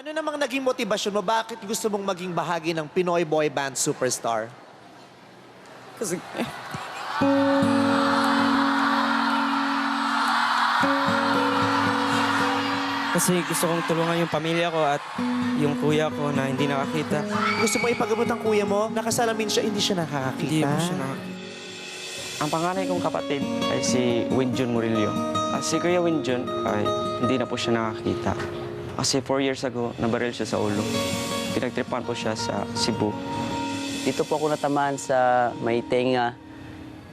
Ano namang naging motibasyon mo? Bakit gusto mong maging bahagi ng Pinoy boy band superstar? Kasi, kasi gusto kong tulungan yung pamilya ko at yung kuya ko na hindi nakakita. Gusto mo ipagamot ang kuya mo? Nakasalamin siya, hindi siya nakakakita. Hindi mo siya nakakita. Ang panganay kong kapatid ay si Winjun Murillo. Si Kuya Winjun ay hindi na po siya nakakita. Kasi 4 years ago, nabaril siya sa ulo. Pinagtripan po siya sa Cebu. Dito po ako natamaan sa may tenga.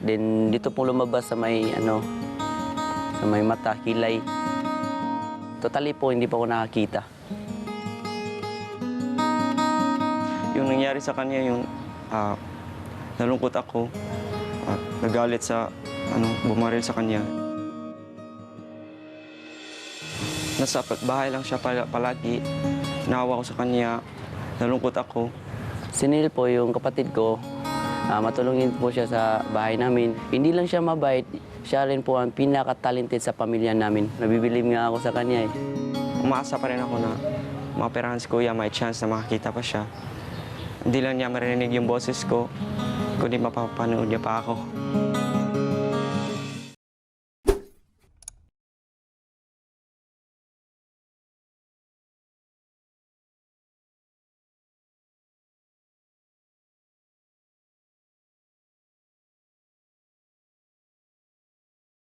Then dito po lumabas sa may sa may mata, kilay. Totally po hindi pa ako nakakita. Yung nangyari sa kanya, yung nalungkot ako at nagalit sa bumaril sa kanya. Nasa bahay lang siya palagi. Naawa ko sa kanya. Nalungkot ako. Si Neil po, yung kapatid ko, matulungin po siya sa bahay namin. Hindi lang siya mabait, siya rin po ang pinaka-talented sa pamilya namin. Nabibilib nga ako sa kanya eh. Umaasa pa rin ako na maoperahan si Kuya, may chance na makakita pa siya. Hindi lang niya marinig yung boses ko, kundi mapapanood niya pa ako.